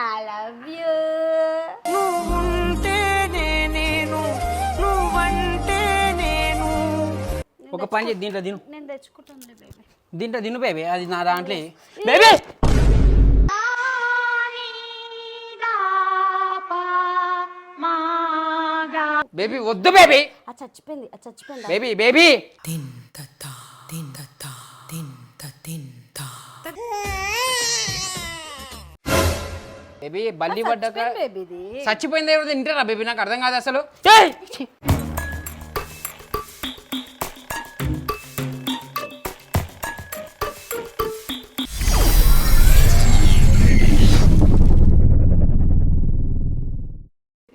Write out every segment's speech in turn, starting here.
I love you. ఒక పని చేయి, దీంట్లో తిను. నేను తెచ్చుకుంటాను బేబీ. దీంట్లో తిను బేబీ, అది నా దాంట్లో బేబీ. బేబీ వద్దు బేబీ. అది చచ్చిపోయింది బేబీ బేబీ బేబీ బల్లి పడ్డాక బేబీది. చచ్చిపోయింది ఎవరు తింటారా బేబీ? నాకు అర్థం కాదు అసలు.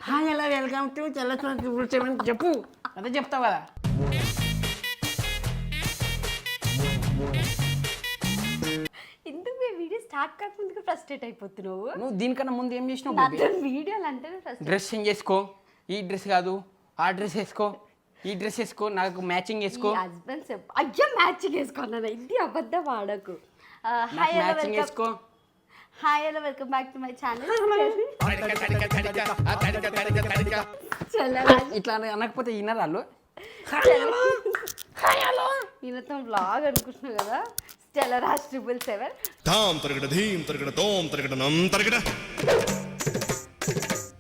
హాయ్ హలో వెల్కమ్ టు చెల్ల చెప్పు, అదే చెప్తావు కదా. ఎందుకు వీడియో స్టార్ట్ కాకముందుకు ఫ్రస్ట్రేట్ అయిపోతున్నావు? నువ్వు దీనికన్నా ముందు ఏం చేసినావు బేబీ? వీడియోలు అంటేనే ఫ్రస్ట్రేట్. డ్రెస్ చేంజ్ చేసుకో, ఈ డ్రెస్ కాదు ఆ డ్రెస్ వేసుకో, ఈ డ్రెస్ వేసుకో, నాకు మ్యాచింగ్ వేసుకో. హస్బెండ్స్ అయ్యో మ్యాచింగ్ వేసుకున్నాను, ఇది అబద్ధం వాడకు. మ్యాచింగ్ వేసుకో. Hi hello welcome back to my channel. ఇట్లా అనకపోతే వినరాళ్ళు. ఈయనతో వ్లాగ్ అనుకుంటున్నావు కదా, స్టెల్లరాజ్ 777.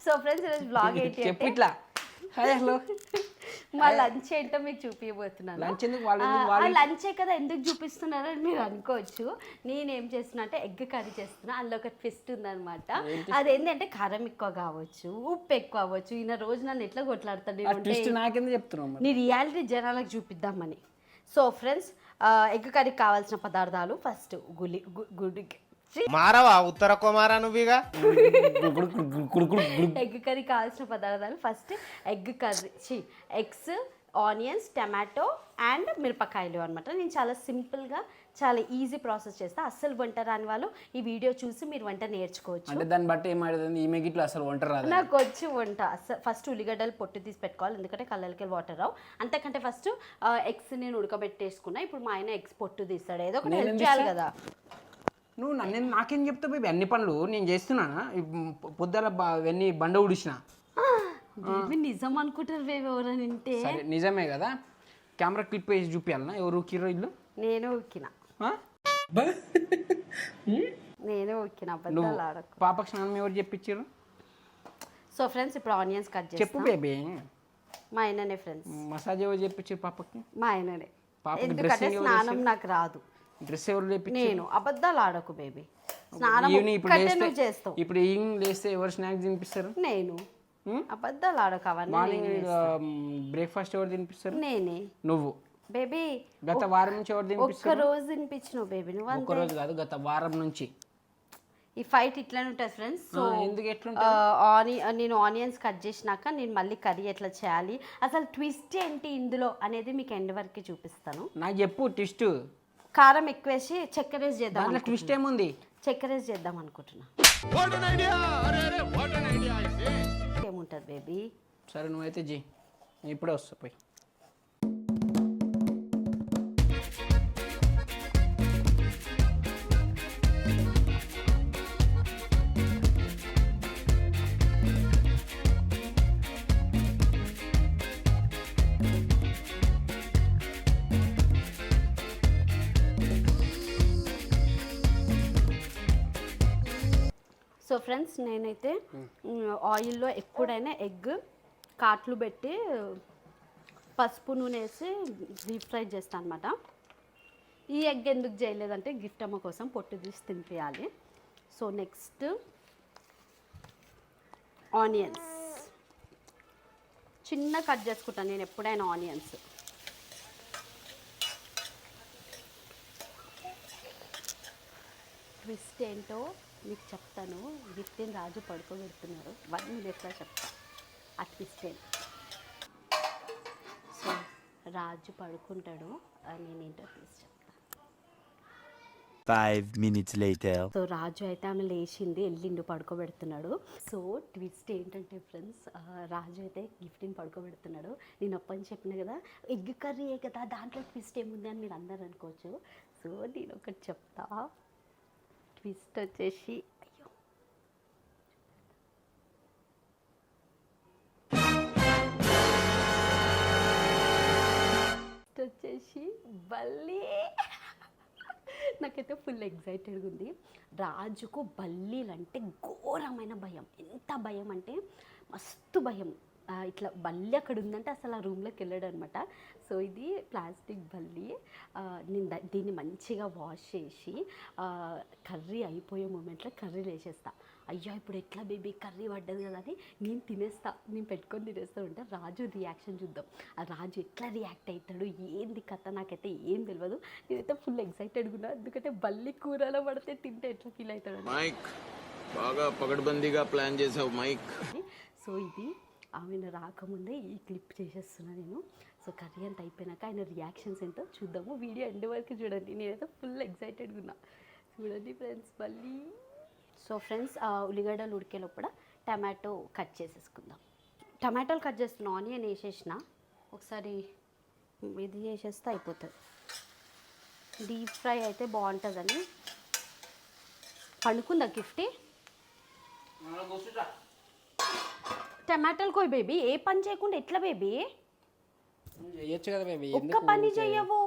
సో ఫ్రెండ్స్ ఈరోజు వ్లాగ్ ఏంటి చెప్పు అంటే ఇట్లా హాయ్ హలో. మా లంచ్ ఏంటో మీకు చూపించబోతున్నాను. లంచ్ ఎందుకు లంచే కదా ఎందుకు చూపిస్తున్నారో అని మీరు అనుకోవచ్చు. నేనేం చేస్తున్నా అంటే ఎగ్ కర్రీ చేస్తున్నా. అందులో ఒక ట్విస్ట్ ఉందన్నమాట. అదేంటంటే కారం ఎక్కువ కావచ్చు, ఉప్పు ఎక్కువ అవ్వచ్చు. ఈయన రోజు నన్ను ఎట్లా కొట్లాడతాడు, నాకెందుకు చెప్తున్నావు? నీ రియాలిటీ జనాలకు చూపిద్దామని. సో ఫ్రెండ్స్ ఎగ్ కర్రీకి కావాల్సిన పదార్థాలు ఫస్ట్ గుడి మారవా ఉత్తర కుమారా నువ్వుగా. ఎగ్ కర్రీ కావాల్సిన పదార్థాలు first eggs, onions, tomato and మిరపకాయలు అనమాట. నేను చాలా సింపుల్గా చాలా ఈజీ ప్రాసెస్ చేస్తా. అస్సలు వంట రాని వాళ్ళు ఈ వీడియో చూసి మీరు వంట నేర్చుకోవచ్చు. అంటే దాన్ని బట్టి ఏమాడుతుంది ఈమె గిట్లా అసలు వంట రాదు. నాకు వచ్చి వంట ఫస్ట్ ఉల్లిగడ్డలు పొట్టు తీసి పెట్టుకోవాలి, ఎందుకంటే కళ్ళకి వాటర్ రావు. అంతకంటే ఫస్ట్ ఎగ్స్ నేను ఉడకబెట్టేసుకున్నా. ఇప్పుడు మా ఆయన ఎగ్స్ పొట్టు తీస్తాడు, ఏదో ఒకటి హెల్ప్ చేయాలి కదా. నువ్వు నాకేం చెప్తావు బేబీ? అన్ని పనులు నేను చేస్తున్నానా? పొద్దుల అవన్నీ బండ ఉడిసిన నిజం అనుకుంటారు బేబీ ఎవరని వింటే. సరే నిజమే కదా, కెమెరా క్లిప్ వేసి చూపించాలనా ఎవరు ఊకిరో ఇల్లు? నేను ఊకినా అబద్ధాలు ఆడకు. పాపకు స్నానం ఎవరు చెప్పించారు? సో ఫ్రెండ్స్ ఇప్పుడు ఆనియన్స్ కట్ చేసి చెప్పు బేబీ. మా ఆయననే ఫ్రెండ్స్. మసాజ్ ఎవరు చెప్పించారు పాపకి? మా ఆయననే. ఎందుకంటే స్నానం నాకు రాదు. డ్రెస్ ఎవరు చెప్పించారు? నేను. అబద్ధాలు ఆడకు బేబీ. స్నానం నువ్వు చేస్తావు. ఇప్పుడు ఈవినింగ్ లేస్తే ఎవరు స్నాక్స్ తినిపిస్తారు? నేను. అబద్ధాలు ఆడకు. అవన్నీ మార్నింగ్ బ్రేక్ఫాస్ట్ ఎవరు తినిపిస్తారు? నేనే. నువ్వు బేబీ. గత వారం నుంచి ఎవరు తినిపిస్తారు? ఒక్క రోజు తినిపించినావు బేబీ నువ్వు. ఒక్క రోజు కాదు, గత వారం నుంచి. ఈ ఫైట్ ఇట్లానే ఉంటుంది ఫ్రెండ్స్. సో ఎందుకు ఎట్లుంటుంది? నేను ఆనియన్స్ కట్ చేసినాక నేను మళ్ళీ కర్రీ ఎట్లా చేయాలి, అసలు ట్విస్ట్ ఏంటి ఇందులో అనేది మీకు ఎండ్ వరకు చూపిస్తాను. నాకు చెప్పు ట్విస్ట్. కారం ఎక్కువ వేసి చక్కెర వేసి చేద్దాం. ట్విస్ట్ ఏముంది? చక్కెర వేసి చేద్దాం అనుకుంటున్నా. ఏముంటుంది బేబీ? సరే నువ్వైతే జీ, ఇప్పుడే వస్తా పోయి. సో ఫ్రెండ్స్ నేనైతే ఆయిల్లో ఎప్పుడైనా ఎగ్ కాట్లు పెట్టి పసుపు నూనె వేసి డీప్ ఫ్రై చేస్తాను అనమాట. ఈ ఎగ్ ఎందుకు చేయలేదంటే గిఫ్ట్ అమ్మ కోసం పొట్టు తీసి తినిపించాలి. సో నెక్స్ట్ ఆనియన్స్ చిన్న కట్ చేసుకుంటాను నేను ఎప్పుడైనా ఆనియన్స్. ట్విస్ట్ ఏంటో మీకు చెప్తాను. గిఫ్ట్ని రాజు పడుకోబెడుతున్నారు, 1 minute చెప్తా ఆ ట్విస్ట్ ఏంటి. సో రాజు పడుకుంటాడు, నేనేంటో ట్విస్ట్ చెప్తా. 5 minutes later. సో రాజు అయితే ఆమె లేచింది, వెళ్ళిండు, పడుకోబెడుతున్నాడు. సో ట్విస్ట్ ఏంటంటే ఫ్రెండ్స్, రాజు అయితే గిఫ్ట్ని పడుకోబెడుతున్నాడు. నేను అప్పని చెప్పిన కదా ఎగ్ కర్రీయే కదా, దాంట్లో ట్విస్ట్ ఏముంది అని మీరు అందరు అనుకోవచ్చు. సో నేను ఒకటి చెప్తా. ట్విస్ట్ వచ్చేసి బల్లి నాకైతే ఫుల్ ఎగ్జైటెడ్గా ఉంది. రాజుకు బల్లీలు అంటే ఘోరమైన భయం. ఎంత భయం అంటే మస్తు భయం. ఇట్లా బల్లి అక్కడ ఉందంటే అసలు ఆ రూమ్లోకి వెళ్ళాడు అనమాట. సో ఇది ప్లాస్టిక్ బల్లి. నేను దీన్ని మంచిగా వాష్ చేసి కర్రీ అయిపోయే మూమెంట్లో కర్రీలు వేసేస్తా. అయ్యో ఇప్పుడు ఎట్లా బేబీ కర్రీ పడ్డది కదా అని నేను పెట్టుకొని తినేస్తూ ఉంటే రాజు రియాక్షన్ చూద్దాం. ఆ రాజు ఎట్లా రియాక్ట్ అవుతాడు, ఏంది కథ నాకైతే ఏం తెలియదు. నేనైతే ఫుల్ ఎక్సైటెడ్గా ఉన్నా, ఎందుకంటే బల్లి కూరలో పడితే తింటే ఎట్లా ఫీల్ అవుతాడు. మైక్ బాగా పగడ్బందీగా ప్లాన్ చేసావు మైక్. సో ఇది ఆమెను రాకముందే ఈ క్లిప్ చేసేస్తున్నా నేను. సో కర్రీ అంతా అయిపోయినాక ఆయన రియాక్షన్స్ ఏంటో చూద్దాము. వీడియో ఎండ్ వరకు చూడండి. నేనైతే ఫుల్ ఎక్సైటెడ్గా ఉన్నా. చూడండి ఫ్రెండ్స్ బల్లి. సో ఫ్రెండ్స్ ఉల్లిగడ్డలు ఉడికే లోపల టమాటో కట్ చేసేసుకుందాం. టమాటోలు కట్ చేస్తున్నా, ఆనియన్ వేసేసిన, ఒకసారి ఇది చేసేస్తే అయిపోతుంది. డీప్ ఫ్రై అయితే బాగుంటుందని. పండుకుందా గిఫ్టీ? టమాటాలు కోయి బేబీ, ఏ పని చేయకుండా ఎట్లా బేబీ? చేయొచ్చు కదా బేబీ, ఒక్క పని చెయ్యవు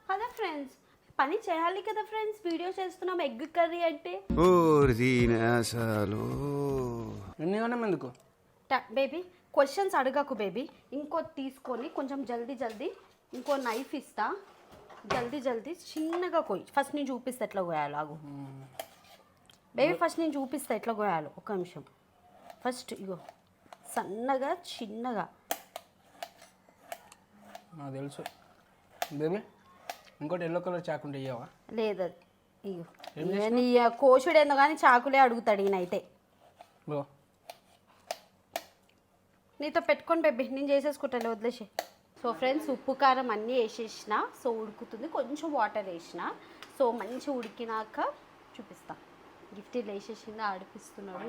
కదా ఫ్రెండ్స్. పని చేయాలి కదా ఫ్రెండ్స్, వీడియో చేస్తున్నాం ఎగ్ కర్రీ అంటే. ఎందుకు బేబీ క్వశ్చన్స్ అడగకు బేబీ. ఇంకో తీసుకొని కొంచెం జల్దీ ఇంకో నైఫ్ ఇస్తా, జల్దీ చిన్నగా కోయి. ఫస్ట్ నేను చూపిస్తా ఎట్లా కోయాలో. ఆగు బేబీ, ఫస్ట్ నేను చూపిస్తా ఎట్లా కోయాలో. ఒక్క నిమిషం. ఫస్ట్ ఇగో సన్నగా చిన్నగా. నాకు తెలుసు బేబీ. ఇంకోటి ఎల్లో కలర్ చాకుంటే ఇయ్యవా? లేదు ఇగో నీ కోసుడు ఏందో కానీ చాకులే అడుగుతాడు ఈయనైతే. నీతో పెట్టుకొని బేబీ, నేను చేసేసుకుంటాను, వదిలేసి. సో ఫ్రెండ్స్ ఉప్పు కారం అన్నీ వేసేసిన. సో ఉడుకుతుంది, కొంచెం వాటర్ వేసిన. సో మంచి ఉడికినాక చూపిస్తా. గిఫ్ట్ లేచేసింది, ఆడిపిస్తున్నాడు.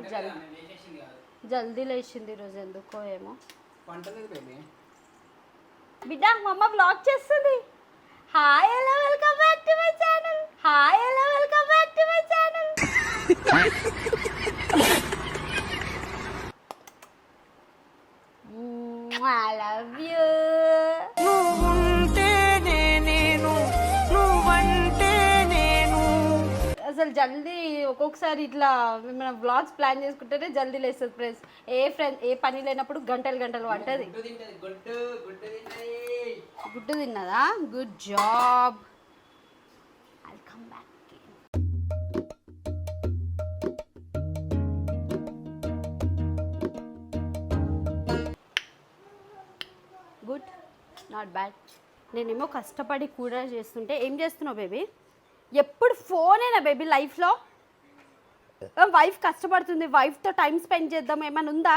జల్దీ లేచింది ఈరోజు, ఎందుకో ఏమో. బిడ్డ మా అమ్మ బ్లాగ్ చేస్తుంది. Hi hello welcome back to my channel. Hi hello welcome back to my channel. I love you. అసలు జల్దీ ఒక్కొక్కసారి ఇట్లా మన వ్లాగ్స్ ప్లాన్ చేసుకుంటేనే జల్దీ లేస్తుంది ఫ్రెండ్స్. ఏ పని లేనప్పుడు గంటలు పట్టది. గుడ్డు తిన్నదా? Good job. I'll come back. Good, not bad. నేనేమో కష్టపడి కూర చేస్తుంటే ఏం చేస్తున్నావు బేబీ? ఎప్పుడు ఫోనేనా బేబీ లైఫ్లో? వైఫ్ కష్టపడుతుంది, వైఫ్తో టైం స్పెండ్ చేద్దాం ఏమైనా ఉందా?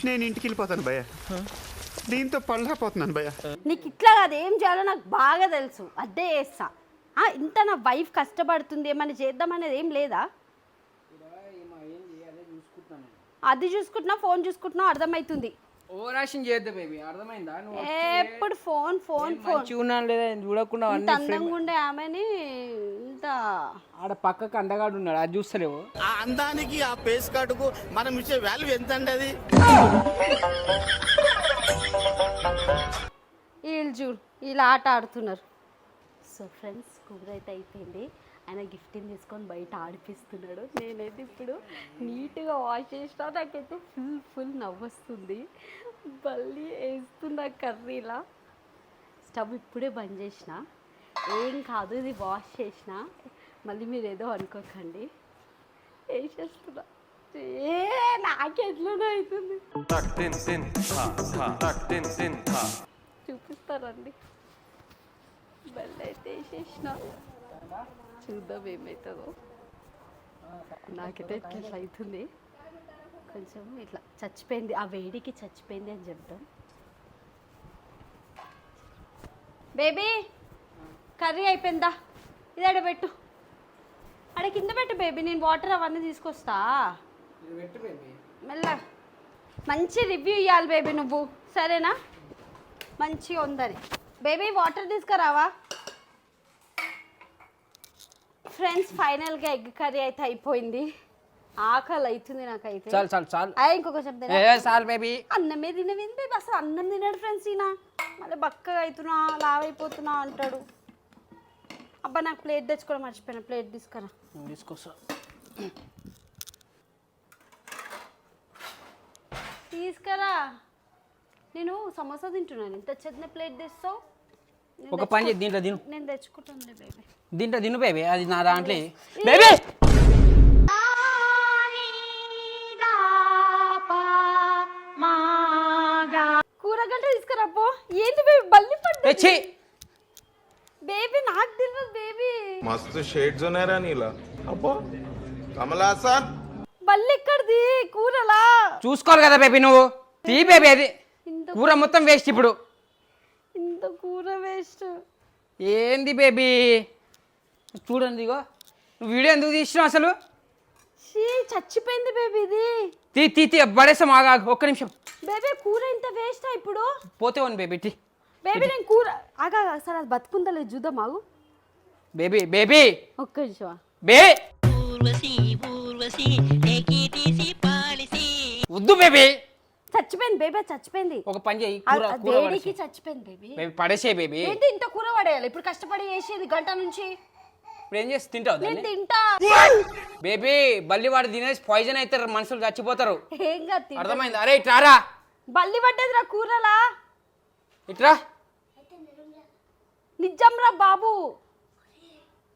నేను ఇంటికి వెళ్ళిపోతాను భయ్య, దీంతో పళ్ళపోతున్నాను భయ్య. నీకు ఇట్లా కాదు, ఏం చేయాలో నాకు బాగా తెలుసు, అదే చేస్తా. ఇంత నా వైఫ్ కష్టపడుతుంది, ఏమైనా చేద్దాం అనేది ఏం లేదా? అది చూసుకుంటున్నా, ఫోన్ చూసుకుంటున్నా, అర్థమవుతుంది. ఓవరాక్షన్ చేయొద్దు బేబీ, అర్థమైందా? ఎప్పుడు ఫోన్ చూడాను లేదా చూడకుండా అందంగా ఉండే ఆమెని ఇంత ఆడ పక్కకు అందగాడు ఉన్నాడు, అది చూస్తలేవు. ఆ అందానికి ఆ పేస్ కార్డుకు మనం ఇచ్చే వాల్యూ ఎంత అండి? అది వీళ్ళు చూడు వీళ్ళు ఆట ఆడుతున్నారు. సో ఫ్రెండ్స్ కూర అయితే అయిపోయింది. ఆయన గిఫ్ట్ని తీసుకొని బయట ఆడిపిస్తున్నాడు. నేనైతే ఇప్పుడు నీట్గా వాష్ చేసినా, నాకైతే ఫుల్ నవ్వొస్తుంది. మళ్ళీ వేస్తున్నా కర్రీలా. స్టవ్ ఇప్పుడే బంద్ చేసిన, ఏం కాదు ఇది వాష్ చేసిన, మళ్ళీ మీరు ఏదో అనుకోకండి. వేసేస్తున్నా, నాకెట్లనే అవుతుంది. చూపిస్తారండి. మళ్ళీ అయితే వేసేసిన, చూద్దాం ఏమవుతుందో. నాకైతే ఇట్లా అవుతుంది, కొంచెం ఇట్లా చచ్చిపోయింది, ఆ వేడికి చచ్చిపోయింది అని చెప్తాం. బేబీ కర్రీ అయిపోయిందా? ఇది ఆడ పెట్టు, ఆడ కింద పెట్టు బేబీ, నేను వాటర్ అవన్నీ తీసుకొస్తా. మెల్ల మంచి రివ్యూ ఇవ్వాలి బేబీ నువ్వు, సరేనా? మంచిగా ఉందని. బేబీ వాటర్ తీసుకురావా? ఫ్రెండ్స్ ఫైనల్గా ఎగ్ కర్రీ అయితే అయిపోయింది. ఆకలి అవుతుంది నాకైతే. చాలు ఇంకొక చెప్తా. చాలు బేబీ. అన్నమే తినవేంది బేబీ? అసలు అన్నం తినాడు ఫ్రెండ్స్ ఈయన. మళ్ళీ బక్కగా అవుతున్నా లావైపోతున్నా అంటాడు. అబ్బా నాకు ప్లేట్ తెచ్చుకోవడం మర్చిపోయినా. ప్లేట్ తీసుకురా. తీసుకొస్తా. తీసుకురా. నేను సమోసా తింటున్నాను. ఇంత చిన్న ప్లేట్ తెస్తావు. ఒక పని చేసి దీంట్లో తిను. నేను తెచ్చుకుంటానులే బేబీ. దీంట్లో తిను బేబీ, అది నా దాంట్లో బేబీ. కూరగడ్డ తీసుకురా పో. ఏంటి బేబీ బల్లి పడ్డ తెచ్చి బేబీ, నాకు తెలియదు బేబీ. मस्त शेड्स ఉన్నాయరా నీలా అబ్బో కమలాసన్ బల్లి ఎక్కడిది కూరలా? చూసుకోవాలి కదా బేబీ, నువ్వు తీ బేబీ. అది ఇంత కూర మొత్తం వేస్ట్ ఇప్పుడు. ఇంత కూర వేస్ట్. ఏంది బేబీ చూడండి, ఇగో నువ్వు వీడియో ఎందుకు తీసినావు అసలు? చచ్చిపోయింది బేబీ ఇది. తీ తీ తీ పడేస్తాం. ఆగా ఒక్క నిమిషం. బేబీ కూర ఇంత వేస్ట్ ఇప్పుడు. పోతే ఉంది బేబీ. టీ బేబీ నేను కూర ఆగా అసలు అది బతుకుందా లేదు చూద్దాం. ఆగు బేబీ బేబీ ఒక్క నిమిషం. బే వద్దు బేబీ. చచ్చిపోయింది బేబీ, చచ్చిపోయింది. ఒక పని చేయి, కూర కూర వేడికి చచ్చిపోయింది బేబీ. బేబీ పడేసే బేబీ. ఏంటి ఇంత కూర పడేయాలి ఇప్పుడు? కష్టపడి చేసేది గంట నుంచి. ఇప్పుడు ఏం చేసి తింటావు నేను దాన్ని? తింటా బేబీ. బల్లి వాడు తినేసి పాయిజన్ అవుతారు, మనుషులు చచ్చిపోతారు. ఏం కాదు తింటా. అర్థమైంది? అరే ఇట్రారా. బల్లి పడ్డదిరా కూరలా. ఇట్రా. నిజంరా బాబు.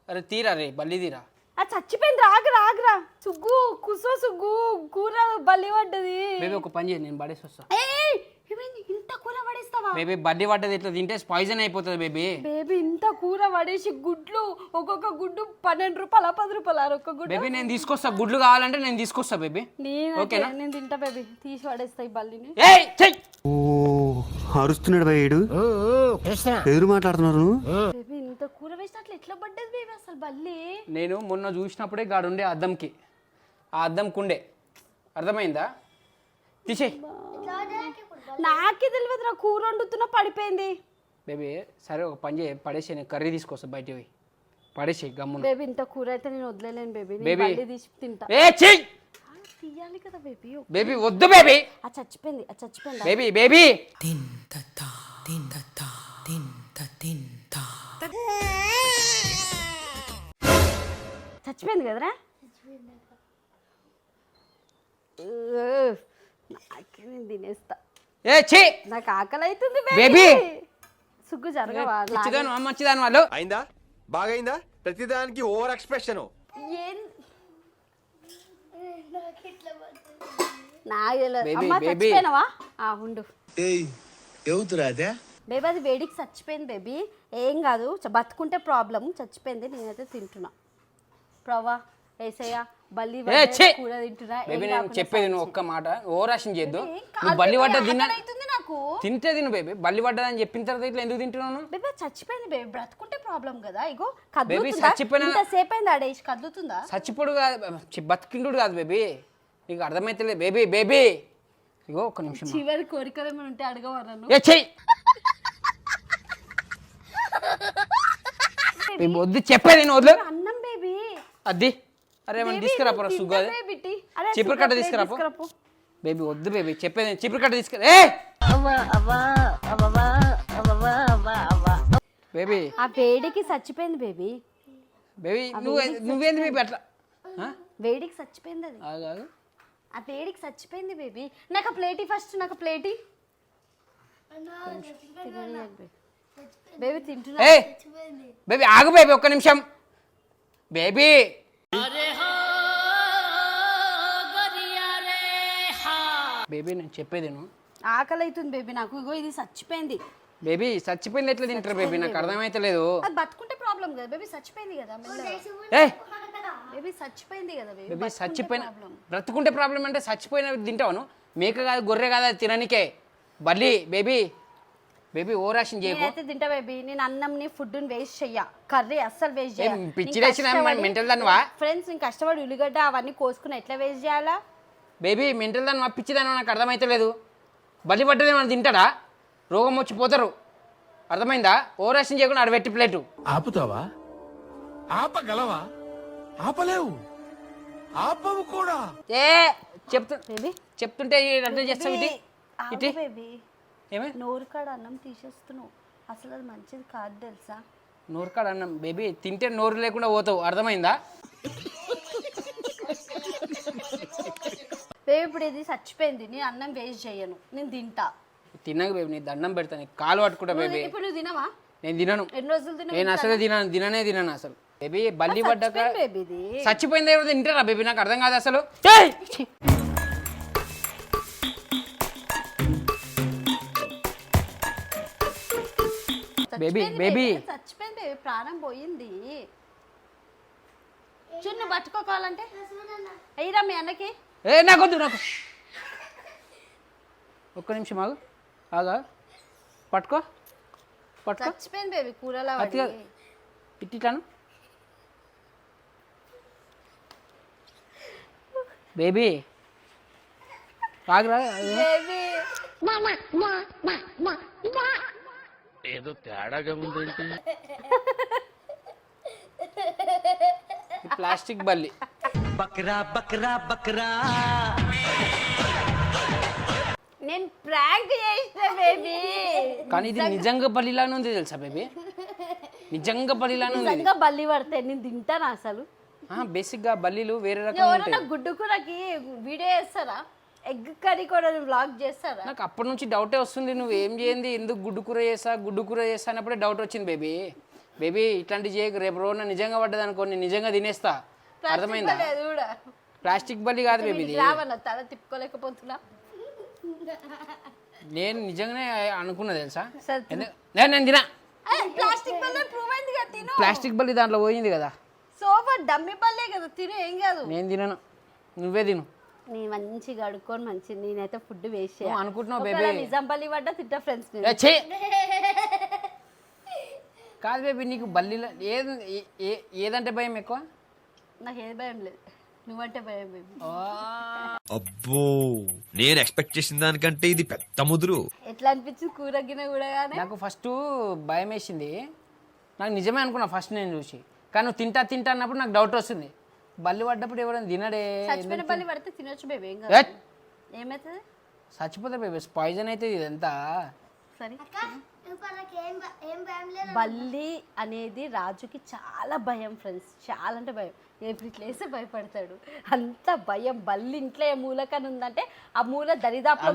అరే తీరా రే, బల్లి తీరా. అది చచ్చిపోయింది. రాగరా ఆగరా. సుగ్గు కుసో సుగ్గు కూర బల్లి పడ్డది. బేబీ ఒక పని చేయి, నేను పడేసి వస్తా. ఏయ్, ఏమైంది? ఇంత కూర పడేస్తావా? బేబీ బల్లి పడ్డది ఇట్లా తింటే పాయిజన్ అయిపోతుంది బేబీ. బేబీ ఇంత కూర పడేసి గుడ్లు ఒక్కొక్క గుడ్డు 12 రూపాయలు 10 రూపాయలు ఒక్క గుడ్డు. బేబీ నేను తీసుకొస్తా, గుడ్లు కావాలంటే నేను తీసుకొస్తా బేబీ. ఓకేనా? నేను తింటా బేబీ. తీసి పడేస్తా ఈ బల్లిని. ఏయ్ చెయ్. ఓ అరుస్తున్నాడు భయ ఏడు. ఎదురు మాట్లాడుతున్నారు. బేబీ ఇంత కూర వేసి అట్లా ఎట్లా పడ్డది బేబీ అసలు బల్లి? నేను మొన్న చూసినప్పుడే గాడుండే అద్దంకి, ఆ అద్దంకుండే. అర్థమైందా? తీసేయ్ నాకే తెలియదురా. కూర వండుతున్నా పడిపోయింది. బేబీ సరే ఒక పని చేయి, పడేసి నేను కర్రీ తీసుకొస్తా బయట పోయి. పడేసి గమ్మున. బేబీ ఇంత కూర అయితే నేను వదిలేను బేబీ. నేను బేబీ. బల్లి తీసి తింటా. ఏ చెయ్. తీయాలి కదా బేబీ. బేబీ వద్దు బేబీ. అది చచ్చిపోయింది. అది చచ్చిపోయింది. బేబీ బేబీ చచ్చిపోయింది కదరా. నాకే నేను తినేస్తా. ఏ ఛీ. నాకు ఆకలి అవుతుంది బేబీ. సుగ్గు జరగవా? మంచిదాను మంచిదాను వాళ్ళు. అయిందా? బాగైందా? ప్రతిదానికి ఓవర్ ఎక్స్ప్రెషన్. ఏం నాకు తెలియదు. బేబీ, అమ్మా బేబీ. చచ్చిపోయినావా? ఉండు ఏవుతురాదే బేబీ. అది వేడికి చచ్చిపోయింది బేబీ. ఏం కాదు, బతుకుంటే ప్రాబ్లం. చచ్చిపోయింది. నేనైతే తింటున్నా. ప్రవా ఏసయ్య బల్లి ఏ పడ్డది, ఛీ. కూర తింటున్నా. ఏం బేబీ నేను కాకుండా చెప్పేది నువ్వు సచ్చి. ఒక్క మాట, ఓవరాక్షన్ చేయొద్దు. ఏం కాదు నువ్వు బల్లి బేబీ, పడ్డ తిన్నా ఆకలి అవుతుంది నాకు. తింటే తిను బేబీ. బల్లి పడ్డదని చెప్పిన తర్వాత ఇట్లా ఎందుకు తింటున్నాను? బేబీ అది చచ్చిపోయింది బేబీ. బ్రతుకుంటే ప్రాబ్లం కదా. ఇగో బేబీ కదులుతుందా? చచ్చిపోయినా- ఇంతసేపు అయింది ఆడేసి కదులుతుందా? చచ్చిపోడు కాదు, బతికింటుడు కాదు బేబీ. నీకు అర్థమైతే బేబీ. బేబీ ఇగో ఒక్క నిమిషం. చివరి కోరికలు ఏమైనా ఉంటే అడగవరా నువ్వు? ఏ చెయ్యి. బేబీ వద్దు చెప్పేది నేను వద్దు. అన్నం బేబీ. అది అరే ఏమన్నా తీసుకురాపరా సుగ్గు. అది చిపురు కట్ట తీసుకురాపో. బేబీ వద్దు బేబీ చెప్పేది. చిపురు కట్ట తీసుకురా. ఏ బేబీ ఆ వేడికి చచ్చిపోయింది బేబీ. బేబీ నువ్వేంది బేబీ అట్లా? వేడికి చచ్చిపోయింది అది. ఆగు, ఆగు. ఆ వేడికి చచ్చిపోయింది బేబీ. నాకు ఆ ప్లేటీ ఫస్ట్. నాకు ప్లేటీ బేబీ తింటున్నా. ఏ బేబీ ఆగు బేబీ ఒక్క నిమిషం. బేబీ బేబీ నేను చెప్పేది నువ్వు. ఆకలి అవుతుంది బేబీ నాకు. ఇగో ఇది చచ్చిపోయింది. బేబీ చచ్చిపోయింది ఎట్లా తింటారు బేబీ? నాకు అర్థమైతలేదు. అది బతుకుంటే ప్రాబ్లం కదా బేబీ. చచ్చిపోయింది కదా ఏ బేబీ. చచ్చిపోయింది కదా బేబీ. బేబీ చచ్చిపోయిన బ్రతుకుంటే ప్రాబ్లం అంటే చచ్చిపోయిన తింటావును. మేక కాదు గొర్రె కాదు అది తిననికే. బల్లి బేబీ. బేబీ ఓవరాక్షన్ చేయకు. నేనైతే తింటా బేబీ. నేను అన్నంని ఫుడ్ని వేస్ట్ చెయ్య. కర్రీ అస్సలు వేస్ట్ ఏం పిచ్చి లేచిన మెంటల్ దానివా? ఫ్రెండ్స్ నేను కష్టపడి ఉల్లిగడ్డ అవన్నీ కోసుకుని ఎట్లా వేస్ట్ చేయాలా? బేబీ మెంటల్ దానివా పిచ్చిదానివా? నాకు అర్థమైతలేదు. బల్లి పడ్డది మనం తింటాడా? రోగం వచ్చి పోతారు. అర్థమైందా? ఓవరాక్షన్ చేయకుండా అడబెట్టి ప్లేటు. ఆపుతావా? ఆపగలవా? ఆపలేవు. ఆపవు కూడా. ఏ బేబీ చెప్తుంటే అర్థం చేస్తావు. ఇటు ఆగు ఇటు బేబీ. ఏమే నోరు కాడ అన్నం తీసేస్తున్నావు, అసలు అది మంచిది కాదు తెలుసా. నోరు కాడ అన్నం బేబీ తింటే నోరు లేకుండా పోతావు, అర్థమైందా? బేబీ ఇప్పుడు ఇది చచ్చిపోయింది, నేను అన్నం వేస్ట్ చేయను, నేను తింటా. తినకు బేబీ, నీ దండం పెడతాను, కాలు పట్టుకుంటా బేబీ. ఇప్పుడు నువ్వు తినవా? నేను తినను, ఎన్ని రోజులు తినవు? నేను అసలు తినను అసలు బేబీ. బల్లి పడ్డాక బేబీ ఇది చచ్చిపోయింది ఎవరు తింటారా బేబీ? నాకు అర్థం కాదు అసలు. బేబీ బేబీ చచ్చిపోయింది బేబీ, ప్రాణం పోయింది. చున్ను పట్టుకోవాలంటే అయ్యిరా మీ అన్నకి. నాకొద్దు, నాకు ఒక్క నిమిషం ఆగు, ఆగా పట్టుకో పట్టుకో. చచ్చిపోయింది బేబీ, కూరలో అతిగా ఇట్టిట్లాను బేబీ, ఆగురా. బేబీ ఏదో తేడాగా ఉందేంటి? ప్లాస్టిక్ బల్లి. నేను ప్రాంక్ చేసిన బేబీ. కానీ ఇది నిజంగా బల్లిలానే ఉంది తెలుసా బేబీ? నిజంగా బల్లిలానే ఉంది. నిజంగా బల్లి పడతాయి, నేను తింటాను అసలు. బేసిక్గా బల్లీలు వేరే రకంగా ఎవరైనా ఉంటాయి. గుడ్డు కూరకి వీడియో చేస్తారా? ఎగ్ కర్రీ కూడా వ్లాగ్ చేస్తారా? నాకు అప్పటి నుంచి డౌటే వస్తుంది, నువ్వు ఏం చేయండి, ఎందుకు గుడ్డు కూర చేస్తా అన్నప్పుడే డౌట్ వచ్చింది బేబీ. బేబీ ఇట్లాంటివి చేయకు, రేపు రోజున నిజంగా పడ్డది అనుకో, నేను నిజంగా తినేస్తా, అర్థమైందా? అది కూడా ప్లాస్టిక్ బల్లి కాదు బేబీ ఇది. రావన్న తల తిప్పుకోలేకపోతున్నా. నేను నిజంగానే అనుకున్నా తెలుసా. సరే, నేను తినా. ప్లాస్టిక్ బల్లే ప్రూవ్ అయింది కదా, తిను. ప్లాస్టిక్ బల్లి దాంట్లో పోయింది కదా. సోఫా డమ్మి బల్లే కదా, తిను, ఏం కాదు. నేను తినను, నువ్వే తిను. నేను మంచిగా అడుక్కొని మంచి, నేనైతే ఫుడ్ వేస్ట్ నువ్వు అనుకుంటున్నావు ఒకవేళ బేబీ. నిజాం బల్లి పడ్డా తింటా ఫ్రెండ్స్. ఛే! కాదు బేబీ, నీకు బల్లిలో ఏదంటే భయం ఎక్కువ? నాకు ఏది భయం లేదు, నువ్వంటే భయం బేబీ. అబ్బో నేను ఎక్స్పెక్ట్ చేసిన దానికంటే ఇది పెద్ద ముదురు. ఎట్లా అనిపించింది కూర గిన్నె కూడా? కానీ నాకు ఫస్ట్ భయం వేసింది, నాకు నిజమే అనుకున్నా ఫస్ట్ నేను చూసి. కానీ నువ్వు తింటా అన్నప్పుడు నాకు డౌట్ వస్తుంది, బల్లి పడ్డప్పుడు ఎవరైనా తినడే. చచ్చిపోయిన బల్లి పడితే తినొచ్చు బేబీ, ఏం ఏ! కాదు. ఏమవుతుంది? చచ్చిపోతే బేబీ, పాయిజన్ అయితే ఇదంతా. సరే, బల్లి అనేది రాజుకి చాలా భయం ఫ్రెండ్స్, చాలా అంటే భయం. ఎప్పుడు ఇట్లా వేస్తే భయపడతాడు, అంత భయం. బల్లి ఇంట్లో ఏ మూలకని ఉందంటే ఆ మూల దరిదాపు.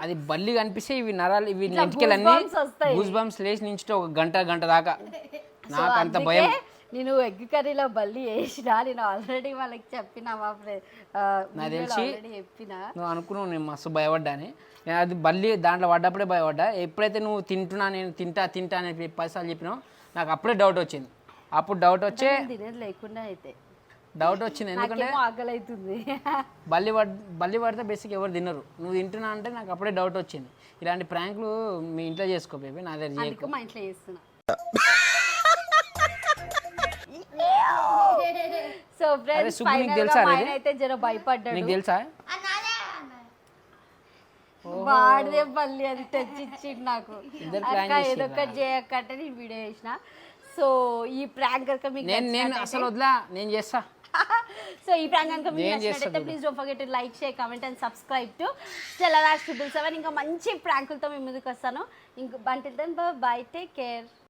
అది బల్లి కనిపిస్తే ఇవి నరాలు, ఇవి నెంటికెళ్ళన్నీ వస్తాయి, గూస్ బంప్స్ లేచి నుంచి ఒక గంట దాకా నాకు అంత భయం. నేను ఎగ్ కర్రీలో బల్లి వేసిన, నేను ఆల్రెడీ వాళ్ళకి చెప్పిన, మా నాకు తెలిసి చెప్పిన. నువ్వు అనుకున్నావు నేను మస్తు భయపడ్డా అని. నేను అది బల్లి దాంట్లో పడ్డప్పుడే భయపడ్డా. ఎప్పుడైతే నువ్వు నేను తింటా అని 10 సార్లు చెప్పినావు, నాకు అప్పుడే డౌట్ వచ్చింది. అప్పుడు డౌట్ తినేది లేకుండా అయితే డౌట్ వచ్చింది, ఎందుకంటే ఆకలి అవుతుంది. బల్లి పడితే బేసిక్ ఎవరు తినరు, నువ్వు తింటున్నా అంటే నాకు అప్పుడే డౌట్ వచ్చింది. ఇలాంటి ప్రాంక్లు మీ ఇంట్లో చేసుకో బేబీ, నా దగ్గర చేయకు. మా ఇంట్లో చేస్తున్నా. సో ఫ్రెండ్స్, సుబ్బు, నీకు ఫైనల్ గా తెలుసా మా ఇది? ఆయన అయితే జర భయపడ్డాడు. నీకు తెలుసా? వాడిదే బల్లి అది తెచ్చిచ్చిండు నాకు. ఇద్దరు అక్క plan ఏదో ఒకటి చేయక్క అంటే నేను వీడియో చేసిన. సో ఈ ప్రాంక్ కనుక మీకు నేను అసలు వదిలా, నేను చేస్తా. సో ఈ ప్రాంక్ కనుక మీకు నేను నచ్చినట్లయితే చేస్తా please don't forget to like, share, comment and subscribe to Stellar 7. ఇంకా మంచి ప్రాంకులతో మీ ముందుకు వస్తాను. ఇంక బంటిల్ దెన్ బై, టేక్ కేర్.